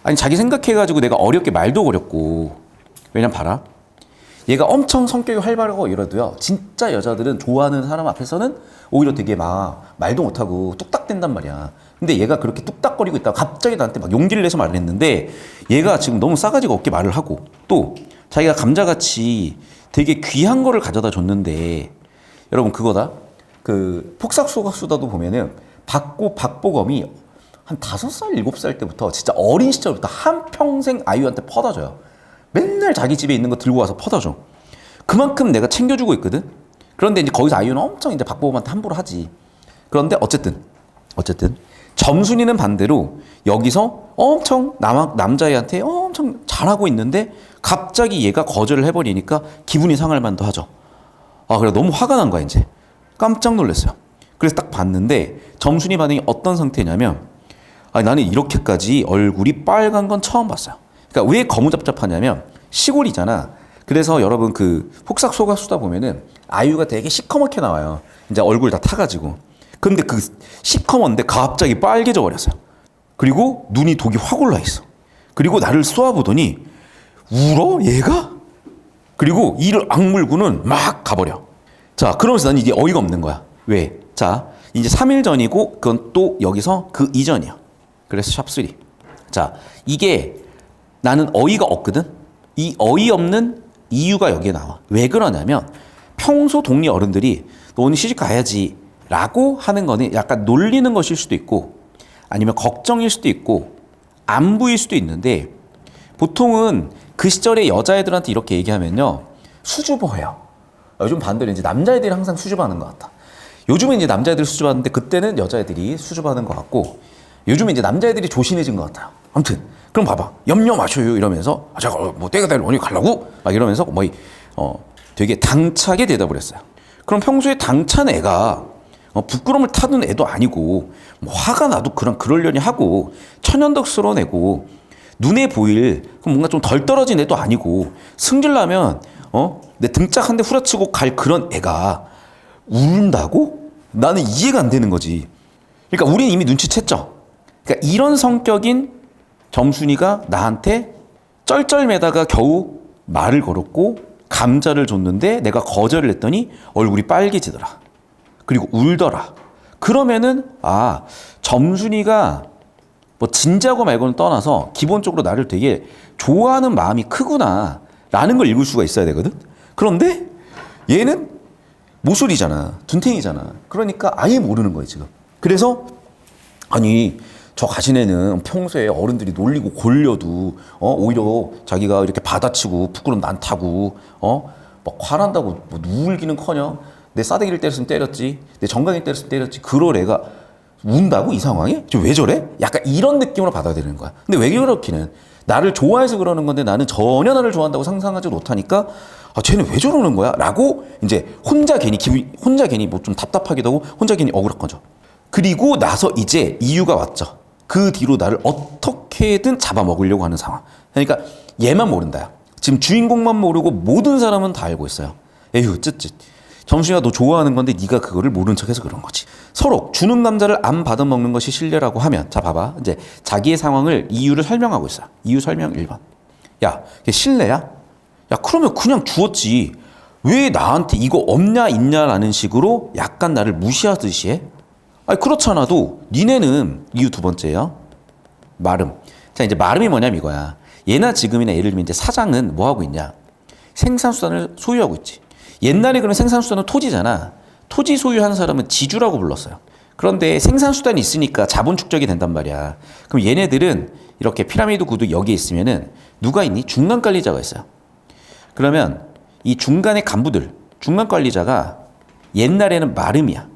S1: 아니 자기 생각해가지고 내가 어렵게 말도 어렵고 왜냐면 봐라. 얘가 엄청 성격이 활발하고 이러도요. 진짜 여자들은 좋아하는 사람 앞에서는 오히려 되게 막 말도 못하고 뚝딱댄단 말이야. 근데 얘가 그렇게 뚝딱거리고 있다가 갑자기 나한테 막 용기를 내서 말을 했는데 얘가 지금 너무 싸가지가 없게 말을 하고 또 자기가 감자같이 되게 귀한 거를 가져다 줬는데 여러분 그거다. 그 폭삭소각수다도 보면은 박보검이 한 5살, 7살 때부터 진짜 어린 시절부터 한평생 아이유한테 퍼다 줘요. 맨날 자기 집에 있는 거 들고 와서 퍼다 줘. 그만큼 내가 챙겨주고 있거든. 그런데 이제 거기서 아이유는 엄청 이제 박보검한테 함부로 하지. 그런데 어쨌든 점순이는 반대로 여기서 엄청 남자애한테 엄청 잘하고 있는데 갑자기 얘가 거절을 해버리니까 기분이 상할 만도 하죠. 아, 그래 너무 화가 난 거야 이제. 깜짝 놀랐어요. 그래서 딱 봤는데 점순이 반응이 어떤 상태냐면 나는 이렇게까지 얼굴이 빨간 건 처음 봤어요. 그러니까 왜 거무잡잡하냐면 시골이잖아. 그래서 여러분 그 폭삭소가수다 보면은 아이유가 되게 시커멓게 나와요. 이제 얼굴 다 타가지고. 근데 그 시커먼데 갑자기 빨개져 버렸어요. 그리고 눈이 독이 확 올라 있어. 그리고 나를 쏘아보더니 울어 얘가? 그리고 이를 악물고는 막 가버려. 자, 그러면서 난 이게 어이가 없는 거야. 왜? 자, 이제 3일 전이고 그건 또 여기서 그 이전이야. 그래서 샵3. 자, 이게 나는 어이가 없거든? 이 어이없는 이유가 여기에 나와. 왜 그러냐면 평소 동네 어른들이 너 오늘 시집 가야지 라고 하는 거는 약간 놀리는 것일 수도 있고 아니면 걱정일 수도 있고 안부일 수도 있는데 보통은 그 시절에 여자애들한테 이렇게 얘기하면요. 수줍어해요. 요즘 반대로 이제 남자애들이 항상 수줍어하는 것 같아. 요즘은 이제 남자애들이 수줍어하는데 그때는 여자애들이 수줍어하는 것 같고 요즘은 이제 남자애들이 조신해진 것 같아요. 아무튼 그럼 봐봐. 염려 마셔요 이러면서 제가 뭐 때가 될 어디 가려고 막 이러면서 되게 당차게 대답을 했어요. 그럼 평소에 당찬 애가 부끄러움을 타는 애도 아니고 뭐 화가 나도 그러려니 하고 천연덕스러운 애고 눈에 보일 뭔가 좀 덜 떨어진 애도 아니고 승질나면 내 등짝 한 대 후려치고 갈 그런 애가 운다고? 나는 이해가 안 되는 거지. 그러니까 우린 이미 눈치챘죠. 그러니까 이런 성격인 점순이가 나한테 쩔쩔매다가 겨우 말을 걸었고 감자를 줬는데 내가 거절을 했더니 얼굴이 빨개지더라. 그리고 울더라. 그러면은 점순이가 뭐 진지하고 말고는 떠나서 기본적으로 나를 되게 좋아하는 마음이 크구나 라는 걸 읽을 수가 있어야 되거든. 그런데 얘는 모쏠이잖아. 둔탱이잖아. 그러니까 아예 모르는 거예요 지금. 그래서 아니 저 가시네는 평소에 어른들이 놀리고 골려도 오히려 자기가 이렇게 받아치고 부끄러움 난타고 막 화난다고 뭐 울기는커녕 내 싸대기를 때렸으면 때렸지 내 정강이를 때렸으면 때렸지 그럴 애가 운다고 이 상황에? 왜 저래? 약간 이런 느낌으로 받아들이는 거야. 근데 왜 그렇기는 나를 좋아해서 그러는 건데 나는 전혀 나를 좋아한다고 상상하지 못하니까 쟤는 왜 저러는 거야? 라고 이제 혼자 괜히 뭐 좀 답답하기도 하고 혼자 괜히 억울한 거죠. 그리고 나서 이제 이유가 왔죠. 그 뒤로 나를 어떻게든 잡아먹으려고 하는 상황. 그러니까 얘만 모른다. 지금 주인공만 모르고 모든 사람은 다 알고 있어요. 에휴 쯧쯧. 점순이가 너 좋아하는 건데 네가 그거를 모른 척해서 그런 거지. 서로 주는 감자를 안 받아먹는 것이 신뢰라고 하면 자 봐봐. 이제 자기의 상황을 이유를 설명하고 있어. 이유 설명 1번. 야 이게 신뢰야? 야 그러면 그냥 주었지. 왜 나한테 이거 없냐 있냐라는 식으로 약간 나를 무시하듯이 해? 아니 그렇잖아도 니네는 이유 두 번째요. 마름. 자 이제 마름이 뭐냐면 이거야. 예나 지금이나 예를 들면 이제 사장은 뭐 하고 있냐? 생산수단을 소유하고 있지. 옛날에 그런 생산수단은 토지잖아. 토지 소유하는 사람은 지주라고 불렀어요. 그런데 생산수단이 있으니까 자본 축적이 된단 말이야. 그럼 얘네들은 이렇게 피라미드 구도 여기에 있으면은 누가 있니? 중간관리자가 있어요. 그러면 이 중간의 간부들, 중간관리자가 옛날에는 마름이야.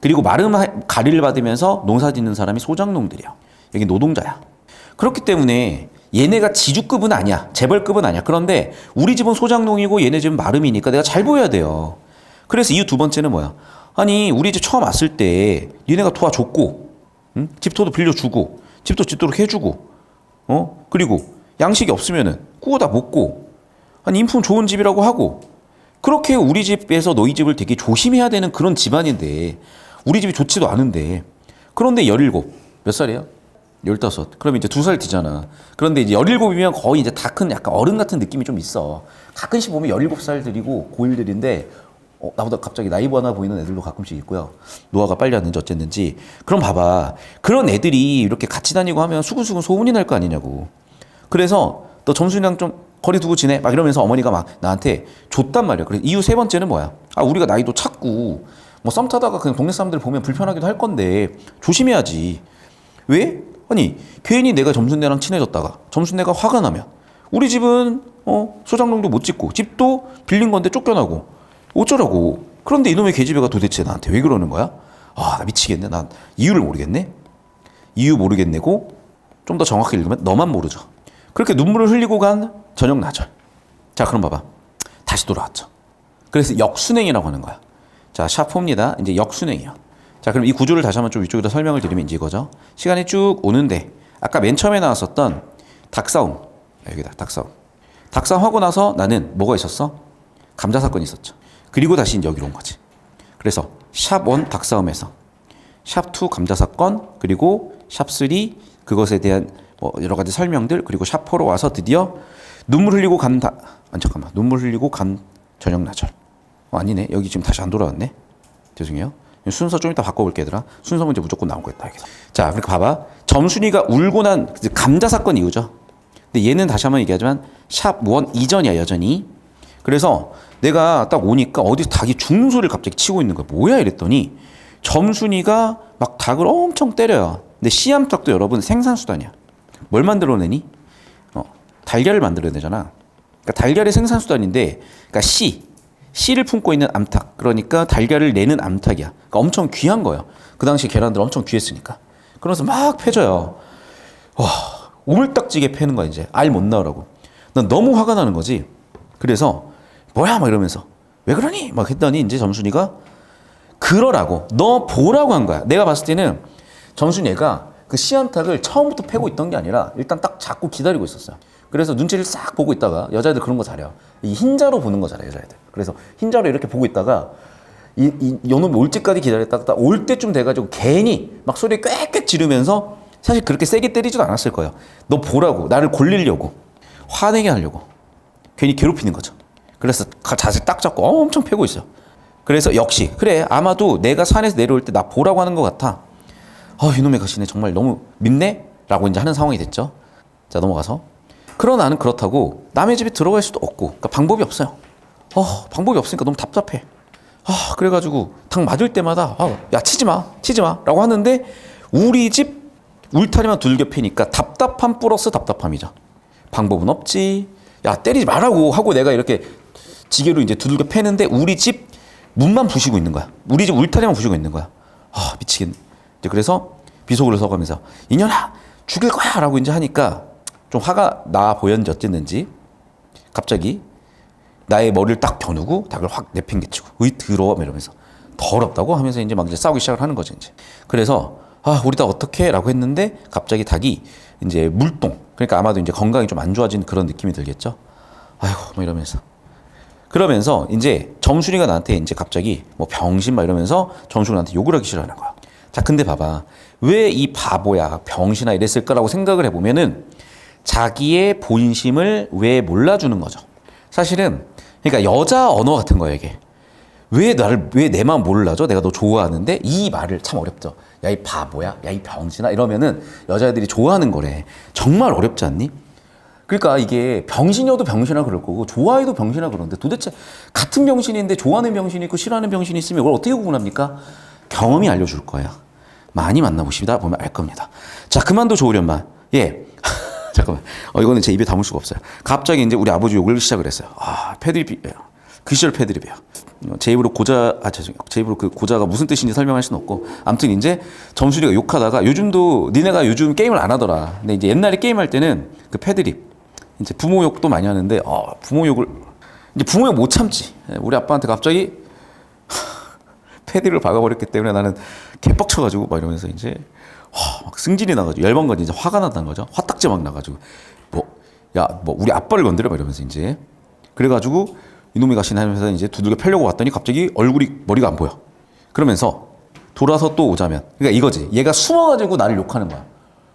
S1: 그리고 마름 가리를 받으면서 농사 짓는 사람이 소장농들이야. 여기 노동자야. 그렇기 때문에 얘네가 지주급은 아니야. 재벌급은 아니야. 그런데 우리 집은 소장농이고 얘네 집은 마름이니까 내가 잘 보여야 돼요. 그래서 이유 두 번째는 뭐야? 아니 우리 집 처음 왔을 때 니네가 도와줬고 응? 집터도 빌려주고 집도 짓도록 해주고 그리고 양식이 없으면은 구워다 먹고 아니 인품 좋은 집이라고 하고 그렇게 우리 집에서 너희 집을 되게 조심해야 되는 그런 집안인데 우리 집이 좋지도 않은데 그런데 17 몇 살이에요? 15. 그러면 이제 2살 뒤잖아. 그런데 이제 17이면 거의 이제 다 큰 약간 어른 같은 느낌이 좀 있어. 가끔씩 보면 17살들이고 고1들인데 나보다 갑자기 나이 많아 보이는 애들도 가끔씩 있고요. 노화가 빨리 왔는지 어쨌는지. 그럼 봐봐. 그런 애들이 이렇게 같이 다니고 하면 수근수근 소문이 날 거 아니냐고. 그래서 너 점순이랑 좀 거리 두고 지내? 막 이러면서 어머니가 막 나한테 줬단 말이야. 그래서 이유 세 번째는 뭐야? 우리가 나이도 찼고 뭐 썸 타다가 그냥 동네 사람들 보면 불편하기도 할 건데 조심해야지. 왜? 아니 괜히 내가 점순네랑 친해졌다가 점순네가 화가 나면 우리 집은 소장농도 못 짓고 집도 빌린 건데 쫓겨나고 어쩌라고. 그런데 이놈의 계집애가 도대체 나한테 왜 그러는 거야? 나 미치겠네. 난 이유를 모르겠네. 이유 모르겠네고 좀 더 정확히 읽으면 너만 모르죠. 그렇게 눈물을 흘리고 간 저녁 나절. 자, 그럼 봐봐. 다시 돌아왔죠. 그래서 역순행이라고 하는 거야. 자, 샤프입니다. 이제 역순행이요. 자, 그럼 이 구조를 다시 한번 좀 위쪽에다 설명을 드리면 이제 이거죠. 시간이 쭉 오는데 아까 맨 처음에 나왔었던 닭싸움. 여기다 닭싸움. 닭싸움 하고 나서 나는 뭐가 있었어? 감자 사건이 있었죠. 그리고 다시 여기로 온 거지. 그래서 샵1 닭싸움에서 샵2 감자 사건, 그리고 샵3 그것에 대한 뭐 여러 가지 설명들, 그리고 샵4로 와서 드디어 눈물 흘리고 간 잠깐만. 눈물 흘리고 간 저녁 나절. 아니네. 여기 지금 다시 안 돌아왔네. 죄송해요. 순서 좀 이따 바꿔볼게 얘들아. 순서 문제 무조건 나올 거였다. 여기서. 자, 그러니까 봐봐. 점순이가 울고 난 감자 사건 이후죠. 근데 얘는 다시 한번 얘기하지만 샵1 이전이야 여전히. 그래서 내가 딱 오니까 어디서 닭이 죽는 소리를 갑자기 치고 있는 거야. 뭐야 이랬더니 점순이가 막 닭을 엄청 때려요. 근데 씨암탉도 여러분 생산수단이야. 뭘 만들어내니? 달걀을 만들어내잖아. 그러니까 달걀의 생산수단인데, 그러니까 씨를 품고 있는 암탉. 그러니까 달걀을 내는 암탉이야. 그러니까 엄청 귀한 거예요. 그 당시 계란들 엄청 귀했으니까. 그러면서 막 패줘요. 와, 오물딱지게 패는 거야 이제. 알 못 낳으라고. 난 너무 화가 나는 거지. 그래서 뭐야 막 이러면서 왜 그러니? 막 했더니 이제 점순이가 그러라고 너 보라고 한 거야. 내가 봤을 때는 점순이가 그 씨암탉을 처음부터 패고 있던 게 아니라 일단 딱 잡고 기다리고 있었어요. 그래서 눈치를 싹 보고 있다가 여자애들 그런 거 잘해요. 이 흰자로 보는 거 잘해요 여자애들. 그래서 흰자로 이렇게 보고 있다가 요놈이 올 때까지 기다렸다가 올 때쯤 돼가지고 괜히 막 소리 꽥꽥 지르면서 사실 그렇게 세게 때리지도 않았을 거예요. 너 보라고 나를 골리려고 화내게 하려고 괜히 괴롭히는 거죠. 그래서 자세 딱 잡고 엄청 패고 있어요. 그래서 역시 그래 아마도 내가 산에서 내려올 때 나 보라고 하는 것 같아. 이놈의 가시네 정말 너무 밉네? 라고 이제 하는 상황이 됐죠. 자 넘어가서 그러나 나는 그렇다고 남의 집에 들어갈 수도 없고 그러니까 방법이 없어요. 방법이 없으니까 너무 답답해. 그래가지고 닭 맞을 때마다 야 치지 마 라고 하는데 우리 집 울타리만 두들겨 패니까 답답함 플러스 답답함이죠. 방법은 없지. 야 때리지 말라고 하고 내가 이렇게 지게로 이제 두들겨 패는데 우리 집 문만 부시고 있는 거야. 우리 집 울타리만 부시고 있는 거야. 미치겠네. 이제 그래서 비속어를 써가면서 이년아 죽일 거야 라고 이제 하니까 좀 화가 나 보였는지 어쨌는지 갑자기 나의 머리를 딱 겨누고 닭을 확 내팽개치고 으이 더러워 이러면서 더럽다고 하면서 이제 막 이제 싸우기 시작을 하는 거지 이제. 그래서 우리 닭 어떡해 라고 했는데 갑자기 닭이 이제 물동, 그러니까 아마도 이제 건강이 좀 안 좋아진 그런 느낌이 들겠죠. 아이고 뭐 이러면서 그러면서 이제 점순이가 나한테 이제 갑자기 뭐 병신 막 이러면서 점순이가 나한테 욕을 하기 싫어하는 거야. 자 근데 봐봐 왜 이 바보야 병신아 이랬을까라고 생각을 해보면은 자기의 본심을 왜 몰라주는 거죠. 사실은 그러니까 여자 언어 같은 거예요 이게. 왜 내 마음 몰라줘? 내가 너 좋아하는데 이 말을 참 어렵죠. 야 이 바보야, 야 이 병신아 이러면은 여자애들이 좋아하는 거래. 정말 어렵지 않니? 그러니까 이게 병신이어도 병신아 그럴 거고 좋아해도 병신아 그러는데 도대체 같은 병신인데 좋아하는 병신이 있고 싫어하는 병신이 있으면 이걸 어떻게 구분합니까? 경험이 알려줄 거예요. 많이 만나보시다 보면 알 겁니다. 자 그만둬 좋으련만. 예. 잠깐만. 이거는 제 입에 담을 수가 없어요. 갑자기 이제 우리 아버지 욕을 시작을 했어요. 패드립이에요. 그 시절 패드립이에요. 제 입으로 죄송해요. 제 입으로 그 고자가 무슨 뜻인지 설명할 수는 없고. 아무튼 이제 점순이가 욕하다가 요즘도 니네가 요즘 게임을 안 하더라. 근데 이제 옛날에 게임할 때는 그 패드립. 이제 부모 욕도 많이 하는데, 부모 욕을, 이제 부모 욕 못 참지. 우리 아빠한테 갑자기 패드립을 박아버렸기 때문에 나는 개뻑쳐가지고 막 이러면서 이제 막 승질이 나가지고 열받은 이제 화가 났다는 거죠. 화딱지 막 나가지고 우리 아빠를 건드려 막 이러면서 이제 그래가지고 이놈이 가시나 하면서 이제 두들겨 펴려고 왔더니 갑자기 머리가 안 보여. 그러면서 돌아서 또 오자면 그러니까 이거지. 얘가 숨어가지고 나를 욕하는 거야.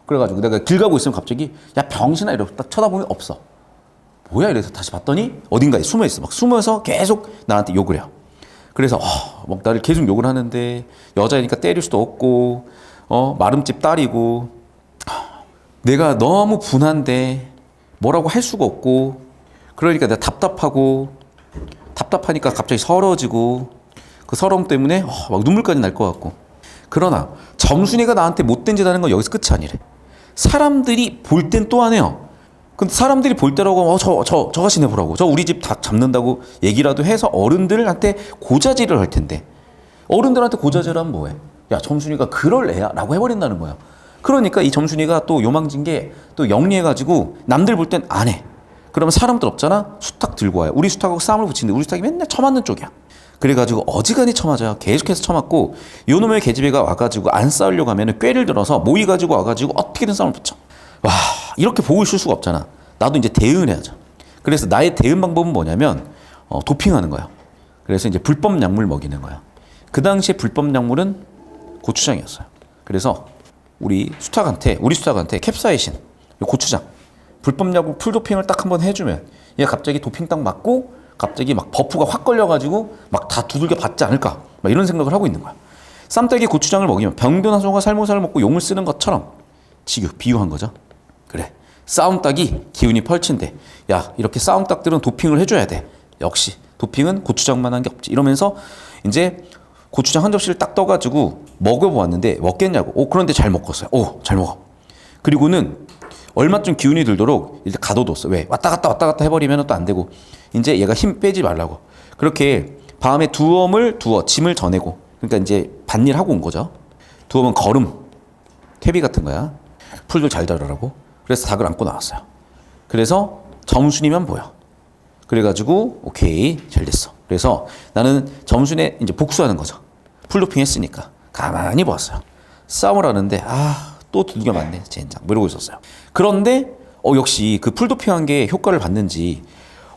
S1: 그래가지고 내가 길 가고 있으면 갑자기 야 병신아 이러고 딱 쳐다보면 없어. 뭐야 이래서 다시 봤더니 어딘가에 숨어 있어. 막 숨어서 계속 나한테 욕을 해요. 그래서 막 나를 계속 욕을 하는데 여자이니까 때릴 수도 없고 마름집 딸이고 내가 너무 분한데 뭐라고 할 수가 없고 그러니까 내가 답답하니까 갑자기 서러워지고 그 서러움 때문에 막 눈물까지 날 것 같고. 그러나 점순이가 나한테 못된 짓 하는 건 여기서 끝이 아니래. 사람들이 볼 땐 또 안 해요. 근데 사람들이 볼 때라고 저 가시 내보라고 저 우리 집 닭 잡는다고 얘기라도 해서 어른들한테 고자질을 할 텐데 어른들한테 고자질하면 뭐해? 야 점순이가 그럴 애야 라고 해버린다는 거야. 그러니까 이 점순이가 또 요망진 게 또 영리해가지고 남들 볼 땐 안 해. 그러면 사람들 없잖아? 수탉 들고 와요. 우리 수탉하고 싸움을 붙이는데 우리 수탉이 맨날 처맞는 쪽이야. 그래가지고 어지간히 처맞아요. 계속해서 처맞고 요놈의 계집애가 와가지고 안 싸우려고 하면 꾀를 들어서 모이 가지고 와가지고 어떻게든 싸움을 붙여. 와 이렇게 보고 있을 수가 없잖아. 나도 이제 대응을 해야죠. 그래서 나의 대응 방법은 뭐냐면 도핑하는 거야. 그래서 이제 불법 약물 먹이는 거야. 그 당시에 불법 약물은 고추장이었어요. 그래서 우리 수탉한테 캡사이신, 고추장, 불법 약물 풀도핑을 딱 한번 해주면 얘가 갑자기 도핑 딱 맞고 갑자기 막 버프가 확 걸려가지고 막 다 두들겨 받지 않을까 막 이런 생각을 하고 있는 거야. 쌈닭에 고추장을 먹이면 병변화소가 살모사를 먹고 용을 쓰는 것처럼 비유한 거죠. 그래 싸움닭이 기운이 펼친데 야 이렇게 싸움닭들은 도핑을 해줘야 돼. 역시 도핑은 고추장만 한 게 없지. 이러면서 이제 고추장 한 접시를 딱 떠가지고 먹어보았는데 먹겠냐고. 그런데 잘 먹었어요. 잘 먹어. 그리고는 얼마쯤 기운이 들도록 이제 가둬뒀어. 왜? 왔다 갔다 해버리면 또 안 되고 이제 얘가 힘 빼지 말라고. 그렇게 밤에 짐을 전해고 그러니까 이제 밭일 하고 온 거죠. 두엄은 걸음 퇴비 같은 거야. 풀들 잘 자라라고. 그래서 닭을 안고 나왔어요. 그래서 점순이면 보여. 그래가지고 오케이 잘 됐어. 그래서 나는 점순에 이제 복수하는 거죠. 풀도핑 했으니까 가만히 보았어요. 싸움을 하는데 또 두들겨 맞네 젠장 뭐 이러고 있었어요. 그런데 역시 그 풀도핑한 게 효과를 봤는지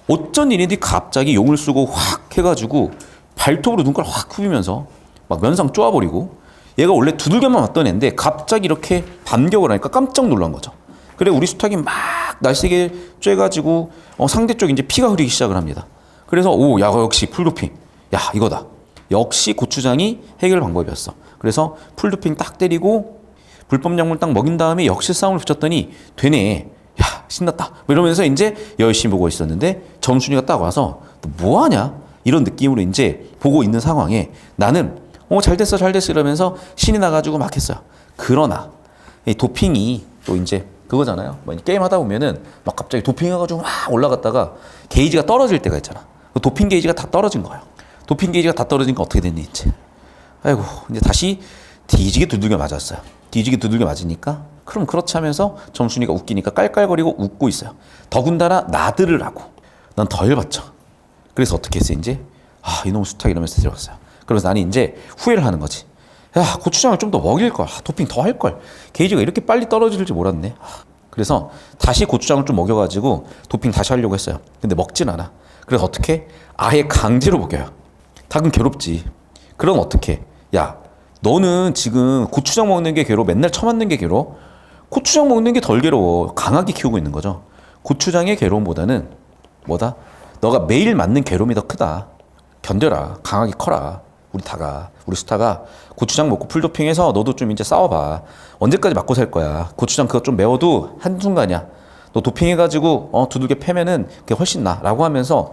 S1: 어쩐 일인지 갑자기 용을 쓰고 확 해가지고 발톱으로 눈깔 확 후비면서 막 면상 쪼아버리고 얘가 원래 두들겨만 맞던 애인데 갑자기 이렇게 반격을 하니까 깜짝 놀란 거죠. 그래 우리 수탉이 막 날쌔게 쬐가지고 상대 쪽 이제 피가 흐르기 시작을 합니다. 그래서 야 역시 풀도핑 야 이거다. 역시 고추장이 해결 방법이었어. 그래서 풀도핑 딱 때리고 불법 약물 딱 먹인 다음에 역시 싸움을 붙였더니 되네. 야 신났다. 뭐 이러면서 이제 열심히 보고 있었는데 점순이가 딱 와서 너 뭐하냐 이런 느낌으로 이제 보고 있는 상황에 나는 잘 됐어 이러면서 신이 나가지고 막 했어요. 그러나 이 도핑이 또 이제 그거잖아요. 뭐 게임 하다 보면은 막 갑자기 도핑해가지고 막 올라갔다가 게이지가 떨어질 때가 있잖아. 도핑 게이지가 다 떨어진 거예요. 도핑 게이지가 다 떨어지니까 어떻게 됐니 이제. 아이고 이제 다시 뒤지게 두들겨 맞았어요. 뒤지게 두들겨 맞으니까 그럼 그렇지 하면서 점순이가 웃기니까 깔깔거리고 웃고 있어요. 더군다나 나들을 하고 난 더 열받죠. 그래서 어떻게 했어요 이제 이놈 수탉 이러면서 데려왔어요. 그래서 나는 이제 후회를 하는 거지. 야 고추장을 좀 더 먹일걸. 도핑 더 할걸. 게이지가 이렇게 빨리 떨어질 줄 몰랐네. 그래서 다시 고추장을 좀 먹여가지고 도핑 다시 하려고 했어요. 근데 먹진 않아. 그래서 어떻게? 아예 강제로 먹여요. 닭은 괴롭지. 그럼 어떻게? 야 너는 지금 고추장 먹는 게 괴로워? 맨날 처맞는 게 괴로워? 고추장 먹는 게 덜 괴로워. 강하게 키우고 있는 거죠. 고추장의 괴로움보다는 뭐다? 너가 매일 맞는 괴로움이 더 크다. 견뎌라. 강하게 커라. 우리 수탉아 고추장 먹고 풀도핑해서 너도 좀 이제 싸워봐. 언제까지 맞고 살 거야. 고추장 그거 좀 매워도 한순간이야. 너 도핑해가지고 두들겨 패면은 그게 훨씬 나 라고 하면서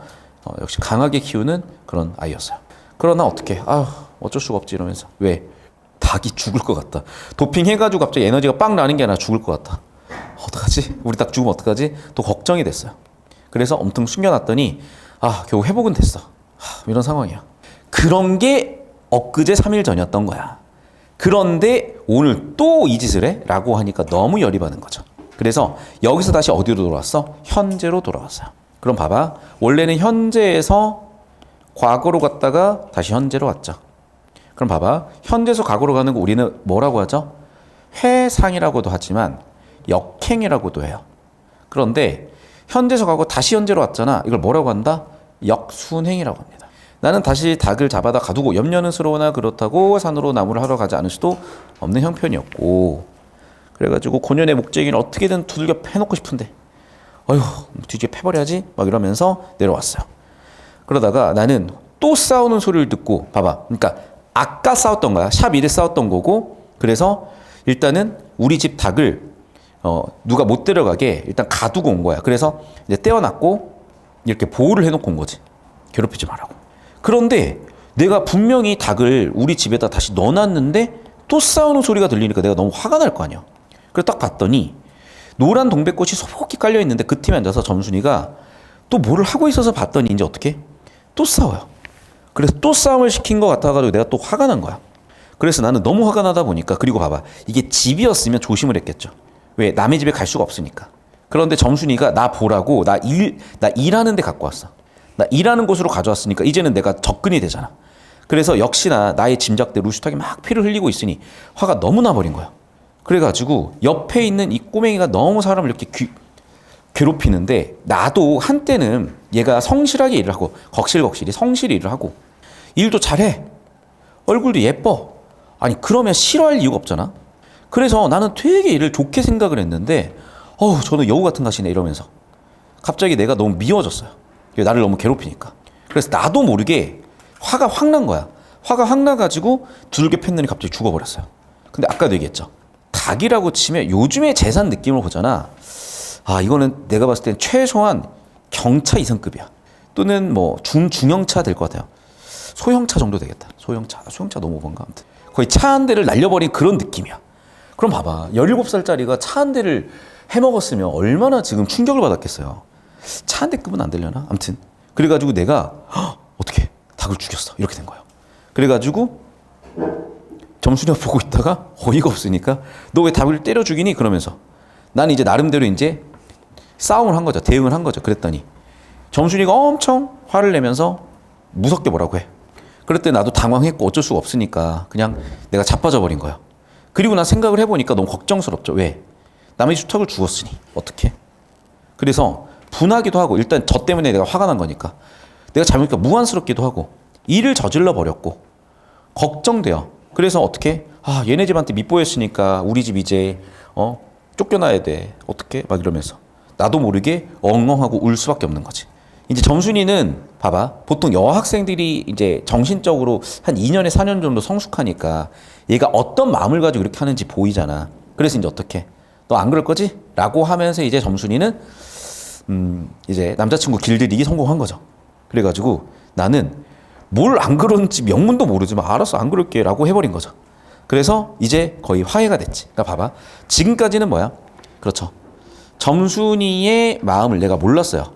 S1: 역시 강하게 키우는 그런 아이였어요. 그러나 어떻게 어쩔 수가 없지 이러면서. 왜? 닭이 죽을 것 같다. 도핑해가지고 갑자기 에너지가 빵 나는 게 아니라 죽을 것 같다. 어떡하지? 우리 닭 죽으면 어떡하지? 또 걱정이 됐어요. 그래서 엄청 숨겨놨더니 겨우 회복은 됐어. 이런 상황이야. 그런 게 엊그제 3일 전이었던 거야. 그런데 오늘 또 이 짓을 해? 라고 하니까 너무 열이 받는 거죠. 그래서 여기서 다시 어디로 돌아왔어? 현재로 돌아왔어요. 그럼 봐봐. 원래는 현재에서 과거로 갔다가 다시 현재로 왔죠. 그럼 봐봐. 현재에서 과거로 가는 거 우리는 뭐라고 하죠? 회상이라고도 하지만 역행이라고도 해요. 그런데 현재에서 과거 다시 현재로 왔잖아. 이걸 뭐라고 한다? 역순행이라고 합니다. 나는 다시 닭을 잡아다 가두고 염려는스러우나 그렇다고 산으로 나무를 하러 가지 않을 수도 없는 형편이었고, 그래가지고 고년의 목재기는 어떻게든 두들겨 패놓고 싶은데 어휴, 뒤지게 패버려야지 막 이러면서 내려왔어요. 그러다가 나는 또 싸우는 소리를 듣고 봐봐. 그러니까 아까 싸웠던 거야. 샵 1에 싸웠던 거고 그래서 일단은 우리 집 닭을 누가 못 데려가게 일단 가두고 온 거야. 그래서 이제 떼어놨고 이렇게 보호를 해놓고 온 거지. 괴롭히지 말라고. 그런데 내가 분명히 닭을 우리 집에다 다시 넣어놨는데 또 싸우는 소리가 들리니까 내가 너무 화가 날 거 아니야. 그래서 딱 봤더니 노란 동백꽃이 소복히 깔려있는데 그 팀에 앉아서 점순이가 또 뭐를 하고 있어서 봤더니 이제 어떻게? 또 싸워요. 그래서 또 싸움을 시킨 것 같아가지고 내가 또 화가 난 거야. 그래서 나는 너무 화가 나다 보니까 그리고 봐봐. 이게 집이었으면 조심을 했겠죠. 왜? 남의 집에 갈 수가 없으니까. 그런데 점순이가 나 보라고 나 일하는 데 갖고 왔어. 나 일하는 곳으로 가져왔으니까 이제는 내가 접근이 되잖아. 그래서 역시나 나의 짐작대로 루시탁이 막 피를 흘리고 있으니 화가 너무 나버린 거야. 그래가지고 옆에 있는 이 꼬맹이가 너무 사람을 이렇게 괴롭히는데 나도 한때는 얘가 성실하게 일을 하고 거실거실이 성실히 일을 하고 일도 잘해. 얼굴도 예뻐. 아니 그러면 싫어할 이유가 없잖아. 그래서 나는 되게 일을 좋게 생각을 했는데 저는 여우 같은 가시네 이러면서 갑자기 내가 너무 미워졌어요. 나를 너무 괴롭히니까. 그래서 나도 모르게 화가 확 난 거야. 화가 확 나가지고 두들겨 팼더니 갑자기 죽어버렸어요. 근데 아까도 얘기했죠. 닭이라고 치면 요즘의 재산 느낌을 보잖아. 이거는 내가 봤을 땐 최소한 경차 이상급이야. 또는 뭐 중형차 될 것 같아요. 소형차 정도 되겠다. 소형차 너무 오버인가? 아무튼 거의 차 한 대를 날려버린 그런 느낌이야. 그럼 봐봐. 17살짜리가 차 한 대를 해먹었으면 얼마나 지금 충격을 받았겠어요. 차 한 대 급은 안 되려나? 아무튼 그래가지고 내가 어떻게 닭을 죽였어. 이렇게 된 거예요. 그래가지고 점순이가 보고 있다가 어이가 없으니까 너 왜 닭을 때려 죽이니? 그러면서 나는 이제 나름대로 이제 싸움을 한 거죠. 대응을 한 거죠. 그랬더니 점순이가 엄청 화를 내면서 무섭게 뭐라고 해. 그럴 때 나도 당황했고 어쩔 수가 없으니까 그냥 내가 자빠져 버린 거야. 그리고 난 생각을 해보니까 너무 걱정스럽죠. 왜? 남의 수탉을 죽었으니 어떡해? 그래서 분하기도 하고 일단 저 때문에 내가 화가 난 거니까 내가 잘못하니까 무안스럽기도 하고 일을 저질러 버렸고 걱정돼요. 그래서 어떻게? 얘네 집한테 밑보였으니까 우리 집 이제 쫓겨나야 돼. 어떻게? 막 이러면서 나도 모르게 엉엉하고 울 수밖에 없는 거지. 이제 점순이는 봐봐. 보통 여학생들이 이제 정신적으로 한 2년에 4년 정도 성숙하니까 얘가 어떤 마음을 가지고 이렇게 하는지 보이잖아. 그래서 이제 어떻게? 너 안 그럴 거지? 라고 하면서 이제 점순이는 이제 남자친구 길들이기 성공한 거죠. 그래가지고 나는 뭘 안 그런지 명문도 모르지만 알았어 안 그럴게 라고 해버린 거죠. 그래서 이제 거의 화해가 됐지. 그러니까 봐봐. 지금까지는 뭐야? 그렇죠. 점순이의 마음을 내가 몰랐어요.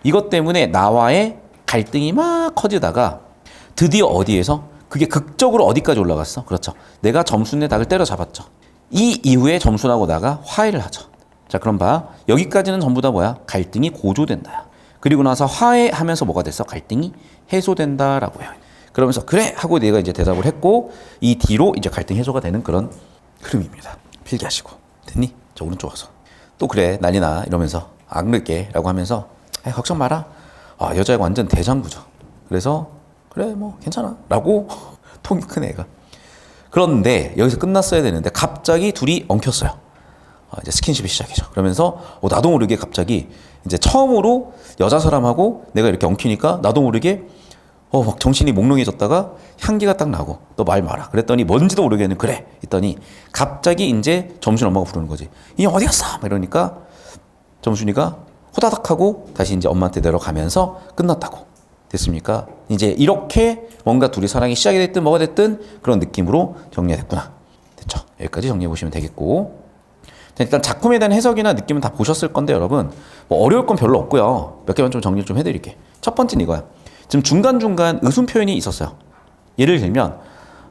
S1: 이것 때문에 나와의 갈등이 막 커지다가 드디어 어디에서 그게 극적으로 어디까지 올라갔어? 그렇죠. 내가 점순의 닭을 때려잡았죠. 이 이후에 점순하고 나가 화해를 하죠. 자, 그럼 봐. 여기까지는 전부 다 뭐야? 갈등이 고조된다. 그리고 나서 화해하면서 뭐가 됐어? 갈등이 해소된다라고 해요. 그러면서 그래 하고 내가 이제 대답을 했고 이 뒤로 이제 갈등 해소가 되는 그런 흐름입니다. 필기하시고 됐니? 저 오른쪽 와서 또 그래 난리나 이러면서 안 그럴게 라고 하면서 걱정 마라. 여자애가 완전 대장부죠. 그래서 그래 뭐 괜찮아 라고 통이 큰 애가. 그런데 여기서 끝났어야 되는데 갑자기 둘이 엉켰어요. 이제 스킨십이 시작이죠. 그러면서 나도 모르게 갑자기 이제 처음으로 여자 사람하고 내가 이렇게 엉키니까 나도 모르게 막 정신이 몽롱해졌다가 향기가 딱 나고 너 말 마라. 그랬더니 뭔지도 모르겠는 그래. 했더니 갑자기 이제 점순 엄마가 부르는 거지. 이 어디 갔어? 막 이러니까 점순이가 호다닥 하고 다시 이제 엄마한테 내려가면서 끝났다고. 됐습니까? 이제 이렇게 뭔가 둘이 사랑이 시작이 됐든 뭐가 됐든 그런 느낌으로 정리가 됐구나. 됐죠? 여기까지 정리해 보시면 되겠고. 일단 작품에 대한 해석이나 느낌은 다 보셨을 건데 여러분 뭐 어려울 건 별로 없고요. 몇 개만 좀 정리를 좀 해드릴게. 첫 번째는 이거야. 지금 중간중간 의순 표현이 있었어요. 예를 들면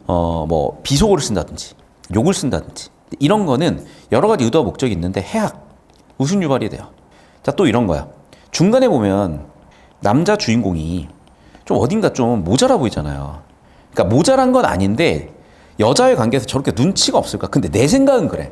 S1: 뭐 비속어를 쓴다든지 욕을 쓴다든지 이런 거는 여러 가지 의도와 목적이 있는데 해악, 의순 유발이 돼요. 자, 또 이런 거야. 중간에 보면 남자 주인공이 좀 어딘가 좀 모자라 보이잖아요. 그러니까 모자란 건 아닌데 여자의 관계에서 저렇게 눈치가 없을까? 근데 내 생각은 그래.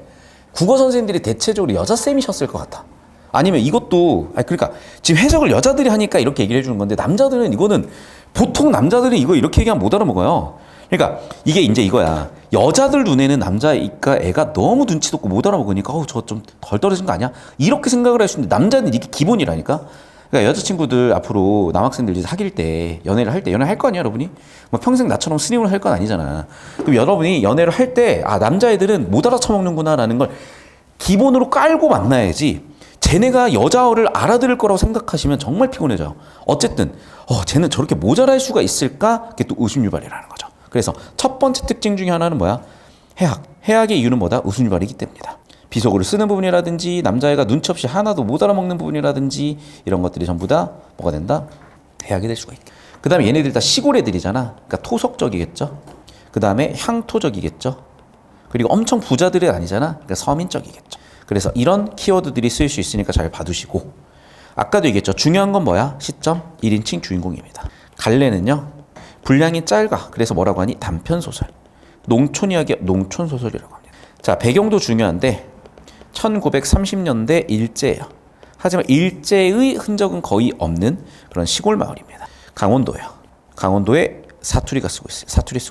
S1: 국어 선생님들이 대체적으로 여자쌤이셨을 것 같아. 아니면 이것도 그러니까 지금 해석을 여자들이 하니까 이렇게 얘기를 해주는 건데 남자들은 이거는 보통 남자들이 이거 이렇게 얘기하면 못 알아먹어요. 그러니까 이게 이제 이거야. 여자들 눈에는 남자이까 애가 너무 눈치도 없고 못 알아먹으니까 저거 좀 덜 떨어진 거 아니야? 이렇게 생각을 할 수 있는데 남자는 이게 기본이라니까. 그러니까 여자친구들 앞으로 남학생들 이제 사귈 때 연애를 할 때 연애할 거 아니야 여러분이? 뭐 평생 나처럼 스님을 할 건 아니잖아. 그럼 여러분이 연애를 할 때 남자애들은 못 알아쳐먹는구나라는 걸 기본으로 깔고 만나야지. 쟤네가 여자어를 알아들을 거라고 생각하시면 정말 피곤해져요. 어쨌든 쟤는 저렇게 모자랄 수가 있을까? 그게 또 의심유발이라는 거죠. 그래서 첫 번째 특징 중에 하나는 뭐야? 해악의 이유는 뭐다? 의심유발이기 때문이다. 비속어를 쓰는 부분이라든지 남자애가 눈치 없이 하나도 못 알아먹는 부분이라든지 이런 것들이 전부 다 뭐가 된다? 해악이 될 수가 있다. 그 다음에 얘네들 다 시골 애들이잖아. 그러니까 토속적이겠죠. 그 다음에 향토적이겠죠. 그리고 엄청 부자들이 아니잖아. 그러니까 서민적이겠죠. 그래서 이런 키워드들이 쓰일 수 있으니까 잘 봐두시고, 아까도 얘기했죠. 중요한 건 뭐야? 시점 1인칭 주인공입니다. 갈래는요 분량이 짧아. 그래서 뭐라고 하니? 단편소설. 농촌 이야기, 농촌소설이라고 합니다. 자, 배경도 중요한데 1930년대 일제예요. 하지만 일제의 흔적은 거의 없는 그런 시골 마을입니다. 강원도예요. 강원도에 사투리 쓰고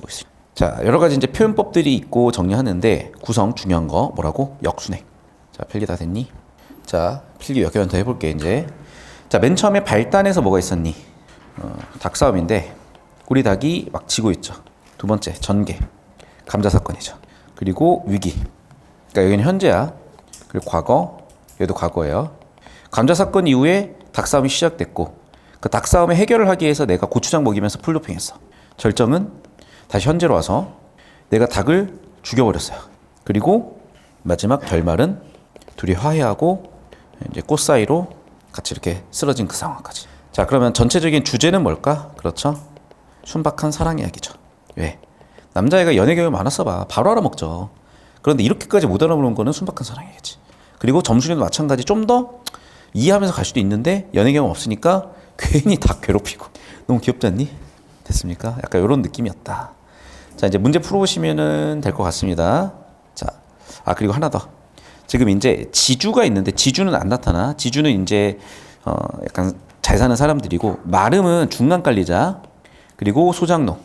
S1: 있어요. 자, 여러 가지 이제 표현법들이 있고 정리하는데 구성 중요한 거 뭐라고? 역순행. 자, 필기 다 됐니? 자, 필기 몇 개만 더 해볼게 이제. 자, 맨 처음에 발단에서 뭐가 있었니? 닭 싸움인데 우리 닭이 막 지고 있죠. 두 번째 전개, 감자 사건이죠. 그리고 위기. 그러니까 여기는 현재야. 그리고 과거, 얘도 과거예요. 감자 사건 이후에 닭 싸움이 시작됐고 그 닭 싸움의 해결을 하기 위해서 내가 고추장 먹이면서 풀도핑했어. 절정은 다시 현재로 와서 내가 닭을 죽여버렸어요. 그리고 마지막 결말은 둘이 화해하고 이제 꽃 사이로 같이 이렇게 쓰러진 그 상황까지. 자, 그러면 전체적인 주제는 뭘까? 그렇죠. 순박한 사랑 이야기죠. 왜? 남자애가 연애 경험이 많았어 봐. 바로 알아먹죠. 그런데 이렇게까지 못 알아보는 거는 순박한 사랑이겠지. 그리고 점순이도 마찬가지. 좀 더 이해하면서 갈 수도 있는데 연애 경험 없으니까 괜히 닭 괴롭히고. 너무 귀엽지 않니? 됐습니까? 약간 이런 느낌이었다. 자, 이제 문제 풀어보시면 될 것 같습니다. 자, 그리고 하나 더. 지금 이제 지주가 있는데 지주는 안 나타나. 지주는 이제 약간 잘 사는 사람들이고, 마름은 중간 관리자, 그리고 소장농,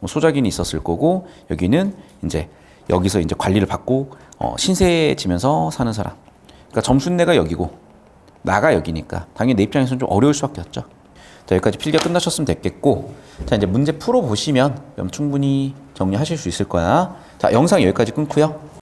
S1: 소작인이 있었을 거고, 여기는 이제 여기서 이제 관리를 받고 신세지면서 사는 사람. 그러니까 점순내가 여기고 나가 여기니까 당연히 내 입장에서는 좀 어려울 수밖에 없죠. 자, 여기까지 필기가 끝나셨으면 됐겠고, 자, 이제 문제 풀어 보시면 충분히 정리하실 수 있을 거야. 자, 영상 여기까지 끊고요.